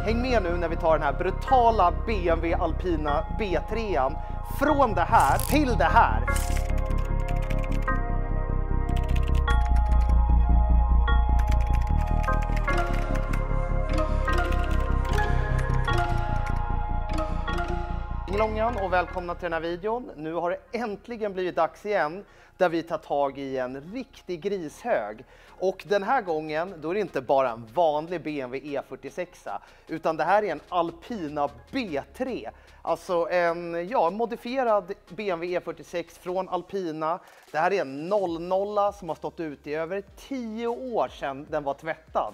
Häng med nu när vi tar den här brutala BMW Alpina B3 från det här till det här. Långan och välkomna till den här videon. Nu har det äntligen blivit dags igen där vi tar tag i en riktig grishög. Och den här gången då är det inte bara en vanlig BMW E46 utan det här är en Alpina B3. Alltså en modifierad BMW E46 från Alpina. Det här är en 00 som har stått ute i över 10 år sedan den var tvättad.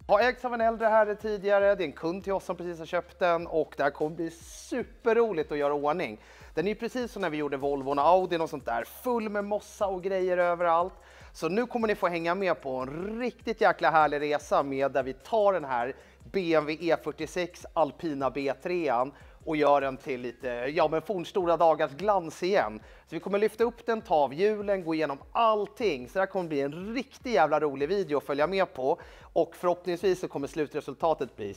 Har ägts av en äldre herre tidigare, det är en kund till oss som precis har köpt den och det här kommer bli superroligt att göra ordning. Den är ju precis som när vi gjorde Volvon och Audi och sånt där, full med mossa och grejer överallt. Så nu kommer ni få hänga med på en riktigt jäkla härlig resa med där vi tar den här BMW E46 Alpina B3 och gör den till lite, fornstora dagars glans igen. Så vi kommer lyfta upp den, ta av hjulen, gå igenom allting. Så det här kommer bli en riktigt jävla rolig video att följa med på. Och förhoppningsvis så kommer slutresultatet bli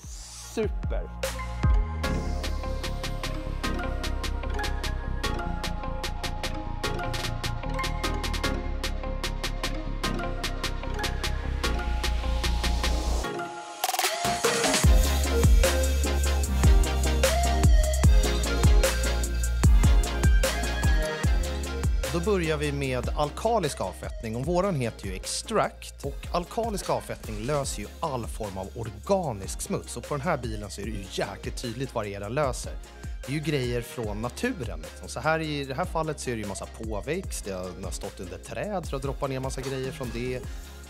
super. Då börjar vi med alkalisk avfettning och våran heter ju Extract och alkalisk avfettning löser ju all form av organisk smuts och på den här bilen så är det ju jäkligt tydligt vad det är den löser. Det är ju grejer från naturen liksom. Så här i det här fallet så är det ju massa påväxt, det har stått under träd för att droppa ner massa grejer från det.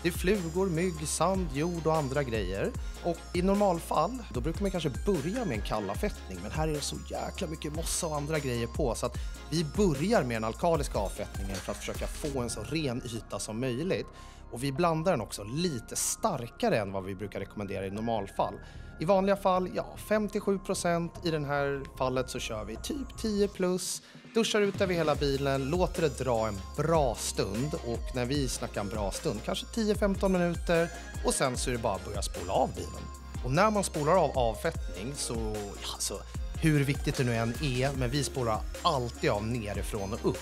Det är flugor, mygg, sand, jord och andra grejer. Och i normalfall, då brukar man kanske börja med en kallavfettning. Men här är det så jäkla mycket mossa och andra grejer på. Så att vi börjar med den alkaliska avfettningen för att försöka få en så ren yta som möjligt. Och vi blandar den också lite starkare än vad vi brukar rekommendera i normalfall. I vanliga fall, 57%. I den här fallet så kör vi typ 10+. Duschar ut över hela bilen, låter det dra en bra stund och när vi snackar en bra stund, kanske 10-15 minuter och sen så är det bara att börja spola av bilen. Och när man spolar av avfettning så, hur viktigt det nu än är, men vi spolar alltid av nerifrån och upp.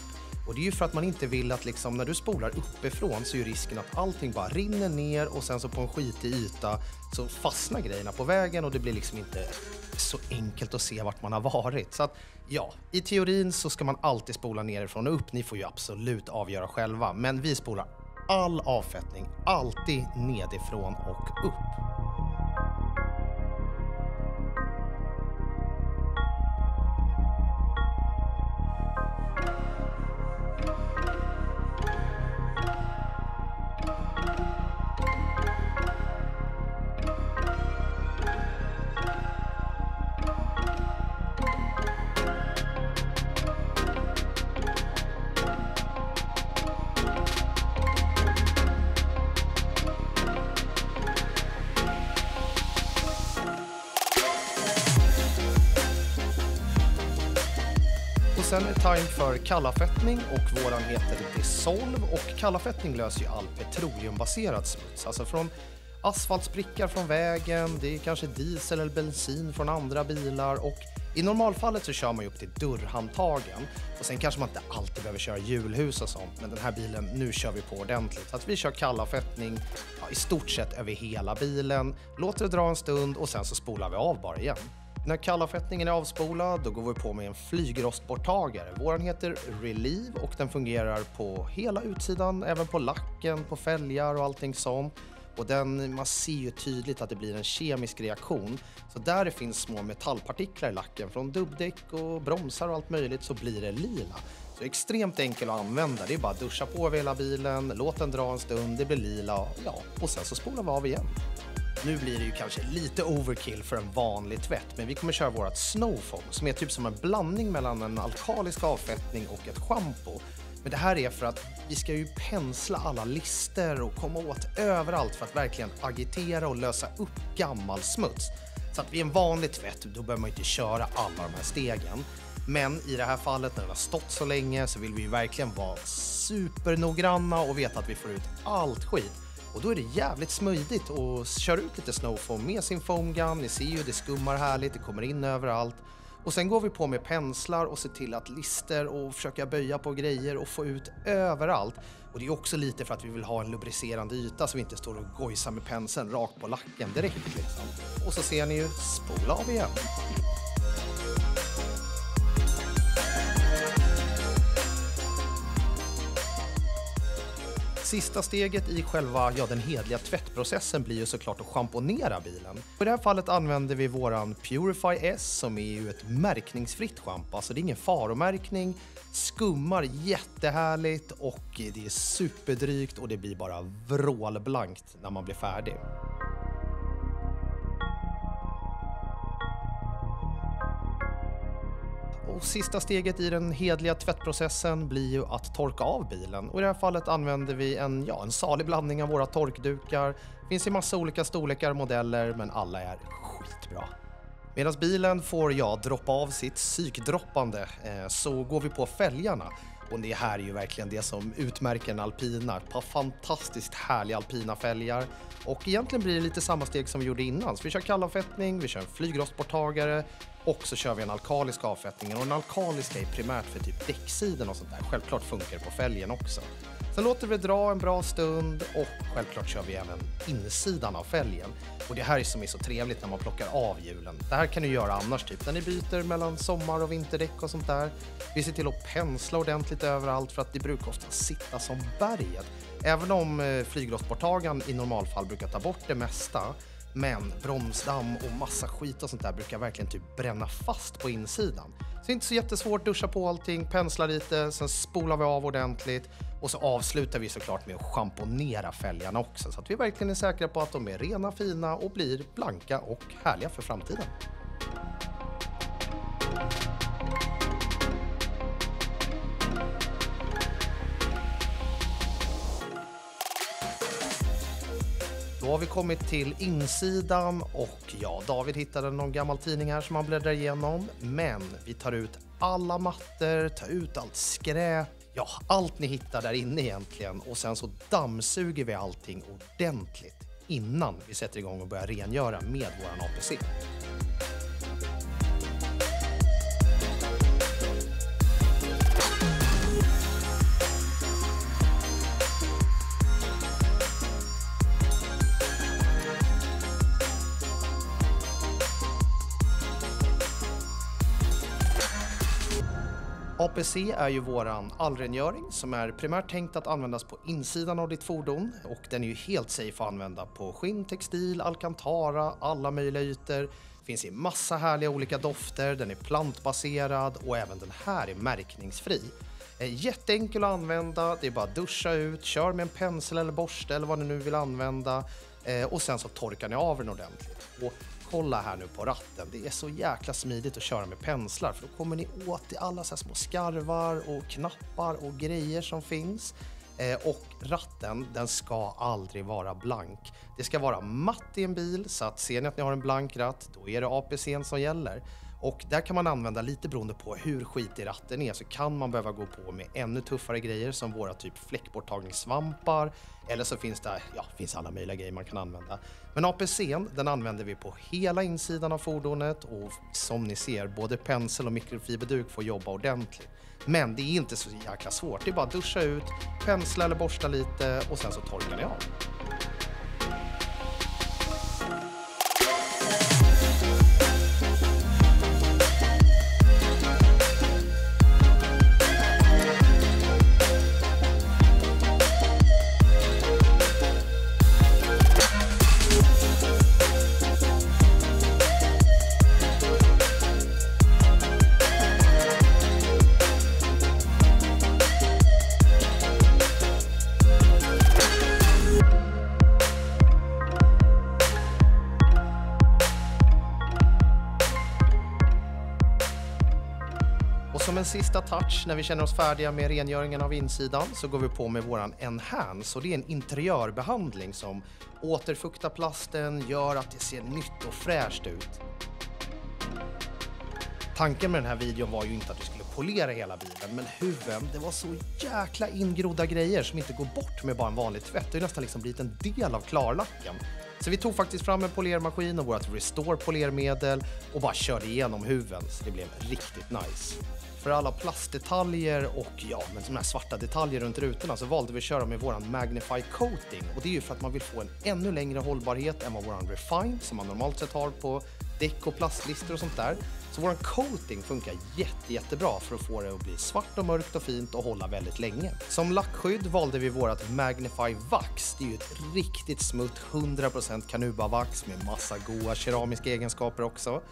Och det är ju för att man inte vill att liksom, när du spolar uppifrån så är risken att allting bara rinner ner och sen så på en skitig yta så fastnar grejerna på vägen och det blir liksom inte så enkelt att se vart man har varit. Så att i teorin så ska man alltid spola nerifrån och upp. Ni får ju absolut avgöra själva, men vi spolar all avfettning alltid nedifrån och upp. Sen är det time för kallavfettning och våran heter Dissolve och kallavfettning löser ju all petroleumbaserad smuts. Alltså från asfaltsprickar från vägen, det är kanske diesel eller bensin från andra bilar och i normalfallet så kör man ju upp till dörrhandtagen och sen kanske man inte alltid behöver köra hjulhus och sånt, men den här bilen, nu kör vi på ordentligt. Så att vi kör kallavfettning i stort sett över hela bilen, låter det dra en stund och sen så spolar vi av bara igen. När kallavfettningen är avspolad då går vi på med en flygrostborttagare. Våran heter Relieve och den fungerar på hela utsidan, även på lacken, på fälgar och allting sånt. Och man ser ju tydligt att det blir en kemisk reaktion. Så där det finns små metallpartiklar i lacken från dubbdäck och bromsar och allt möjligt så blir det lila. Så extremt enkel att använda. Det är bara att duscha på över hela bilen, låt den dra en stund, det blir lila och sen så spolar vi av igen. Nu blir det ju kanske lite overkill för en vanlig tvätt, men vi kommer köra vårt Snowfoam som är typ som en blandning mellan en alkalisk avfettning och ett shampoo. Men det här är för att vi ska ju pensla alla lister och komma åt överallt för att verkligen agitera och lösa upp gammal smuts. Så att vid en vanlig tvätt då behöver man inte köra alla de här stegen. Men i det här fallet när den har stått så länge så vill vi ju verkligen vara supernoggranna och veta att vi får ut allt skit. Och då är det jävligt smöjdigt att köra ut lite snowfoam med sin foam gun. Ni ser ju, det skummar härligt, det kommer in överallt. Och sen går vi på med penslar och ser till att lister och försöka böja på grejer och få ut överallt. Och det är också lite för att vi vill ha en lubricerande yta så vi inte står och gojsar med penseln rakt på lacken direkt liksom. Och så ser ni ju, spola av igen. Sista steget i själva den hedliga tvättprocessen blir ju såklart att schamponera bilen. I det här fallet använder vi våran Purify S som är ju ett märkningsfritt schampo. Alltså det är ingen faromärkning, skummar jättehärligt och det är superdrygt och det blir bara vrålblankt när man blir färdig. Och sista steget i den hedliga tvättprocessen blir ju att torka av bilen. Och i det här fallet använder vi en salig blandning av våra torkdukar. Det finns i massa olika storlekar och modeller, men alla är skitbra. Medan bilen får droppa av sitt psykdroppande så går vi på fälgarna. Och det här är ju verkligen det som utmärker en alpina. Ett par fantastiskt härliga alpina fälgar. Och egentligen blir det lite samma steg som vi gjorde innan. Så vi kör kallavfettning, vi kör en flygrostborttagare och så kör vi en alkalisk avfettning. Och en alkalisk är primärt för typ däcksidan och sånt där. Självklart funkar det på fälgen också. Sen låter vi dra en bra stund och självklart kör vi även insidan av fälgen. Och det här är som är så trevligt när man plockar av hjulen. Det här kan du göra annars typ när ni byter mellan sommar- och vinterdäck och sånt där. Vi ser till att pensla ordentligt överallt för att det brukar ofta sitta som berget. Även om flygrostborttagaren i normalfall brukar ta bort det mesta. Men bromsdamm och massa skit och sånt där brukar verkligen typ bränna fast på insidan. Så det är inte så jättesvårt, duscha på allting, pensla lite, sen spolar vi av ordentligt. Och så avslutar vi såklart med att schamponera fälgarna också. Så att vi verkligen är säkra på att de är rena, fina och blir blanka och härliga för framtiden. Då har vi kommit till insidan och David hittade någon gammal tidning här som han bläddrar igenom. Men vi tar ut alla mattor, tar ut allt skräp, allt ni hittar där inne egentligen. Och sen så dammsuger vi allting ordentligt innan vi sätter igång och börjar rengöra med våran APC. APC är ju våran allrengöring som är primärt tänkt att användas på insidan av ditt fordon och den är ju helt safe att använda på skinn, textil, alcantara, alla möjliga ytor. Finns i massa härliga olika dofter, den är plantbaserad och även den här är märkningsfri. Jätteenkel att använda, det är bara att duscha ut, kör med en pensel eller borste eller vad ni nu vill använda och sen så torkar ni av den ordentligt. Och kolla här nu på ratten, det är så jäkla smidigt att köra med penslar för då kommer ni åt i alla så här små skarvar och knappar och grejer som finns. Och ratten, den ska aldrig vara blank. Det ska vara matt i en bil så att ser ni att ni har en blank ratt, då är det APC:n som gäller. Och där kan man använda lite beroende på hur skitig ratten är så kan man behöva gå på med ännu tuffare grejer som våra typ fläckborttagningssvampar eller så finns det finns alla möjliga grejer man kan använda. Men APC:n den använder vi på hela insidan av fordonet och som ni ser både pensel och mikrofiberduk får jobba ordentligt. Men det är inte så jäkla svårt, det är bara att duscha ut, pensla eller borsta lite och sen så torkar ni av. Som en sista touch när vi känner oss färdiga med rengöringen av insidan så går vi på med våran Enhance och det är en interiörbehandling som återfuktar plasten, gör att det ser nytt och fräscht ut. Tanken med den här videon var ju inte att vi skulle polera hela bilen, men huven, det var så jäkla ingrodda grejer som inte går bort med bara en vanlig tvätt. Det har nästan liksom blivit en del av klarlacken. Så vi tog faktiskt fram en polermaskin och vårt Restore polermedel och bara körde igenom huven, så det blev riktigt nice. För alla plastdetaljer och men såna här svarta detaljer runt rutorna så valde vi att köra med våran Magnify Coating. Och det är ju för att man vill få en ännu längre hållbarhet än vad våran Refine som man normalt sett har på däck och plastlister och sånt där. Så våran coating funkar jättebra för att få det att bli svart och mörkt och fint och hålla väldigt länge. Som lackskydd valde vi vårat Magnify Vax. Det är ju ett riktigt smutt 100% Canuba-vax med massa goda keramiska egenskaper också.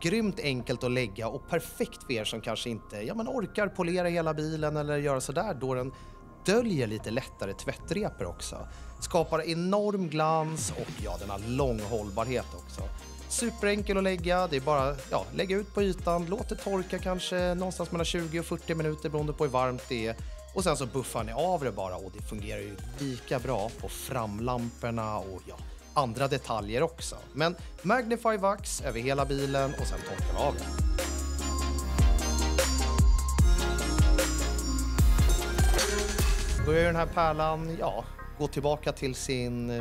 Grymt enkelt att lägga och perfekt för er som kanske inte orkar polera hela bilen eller göra sådär, då den döljer lite lättare tvättrepor också. Skapar enorm glans och den har lång hållbarhet också. Superenkel att lägga, det är bara lägga ut på ytan, låt det torka kanske någonstans mellan 20 och 40 minuter beroende på hur varmt det är. Och sen så buffar ni av det bara och det fungerar ju lika bra på framlamporna och andra detaljer också. Men Magnify Vax över hela bilen och sen torkar vi av det. Då är den här pärlan, gå tillbaka till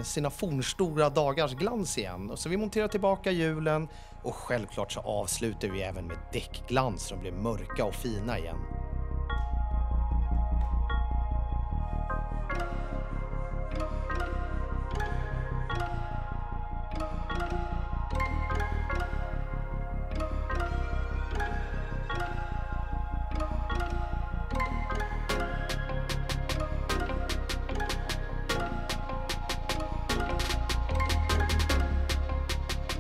sina fornstora dagars glans igen. Så vi monterar tillbaka hjulen och självklart så avslutar vi även med däckglans så de blir mörka och fina igen.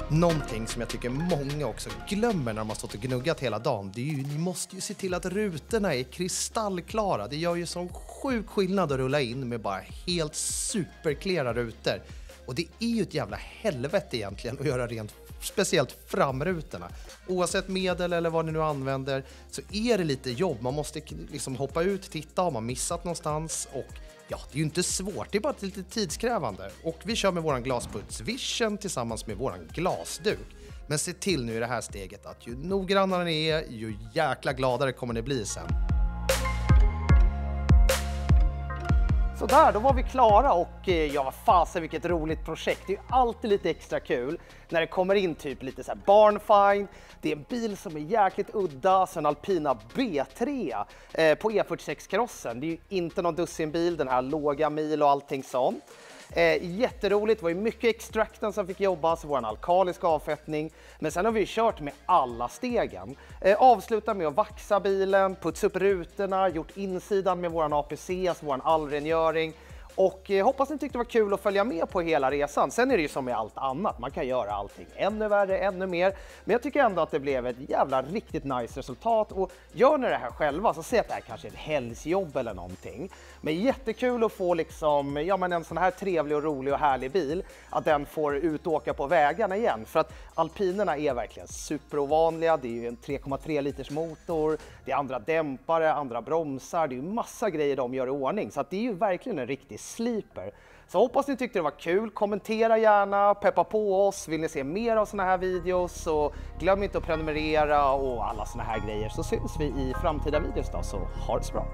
Någonting som jag tycker många också glömmer när man stått och gnuggat hela dagen, det är ju, ni måste ju se till att rutorna är kristallklara. Det gör ju sån sjuk skillnad att rulla in med bara helt superklara rutor. Och det är ju ett jävla helvete egentligen att göra rent, speciellt framrutorna. Oavsett medel eller vad ni nu använder så är det lite jobb. Man måste liksom hoppa ut, titta om man missat någonstans och det är ju inte svårt, det är bara lite tidskrävande. Och vi kör med våran Glasputs Vision tillsammans med våran glasduk. Men se till nu i det här steget att ju noggrannare ni är, ju jäkla gladare kommer ni bli sen. Så där, då var vi klara och vad fasen vilket roligt projekt. Det är ju alltid lite extra kul när det kommer in typ lite så här barnfind. Det är en bil som är jäkligt udda, så en Alpina B3 på E46-karossen. Det är ju inte någon dussinbil, den här låga mil och allting sånt. Jätteroligt, det var ju mycket extrakten som fick jobba, så vår alkaliska avfettning. Men sen har vi kört med alla stegen. Avsluta med att vaxa bilen, putsa upp rutorna, gjort insidan med våran APC, alltså våran allrengöring. Och hoppas ni tyckte det var kul att följa med på hela resan. Sen är det ju som med allt annat, man kan göra allting ännu värre, ännu mer. Men jag tycker ändå att det blev ett jävla riktigt nice resultat. Och gör ni det här själva så se att det här kanske är ett helgsjobb eller någonting. Men jättekul att få liksom, en sån här trevlig och rolig och härlig bil, att den får ut och åka på vägarna igen. För att alpinerna är verkligen superovanliga, det är ju en 3,3 liters motor, det är andra dämpare, andra bromsar, det är ju massa grejer de gör i ordning. Så att det är ju verkligen en riktig sleeper. Så hoppas ni tyckte det var kul, kommentera gärna, peppa på oss, vill ni se mer av såna här videos så glöm inte att prenumerera och alla såna här grejer, så syns vi i framtida videos då, så ha det så bra.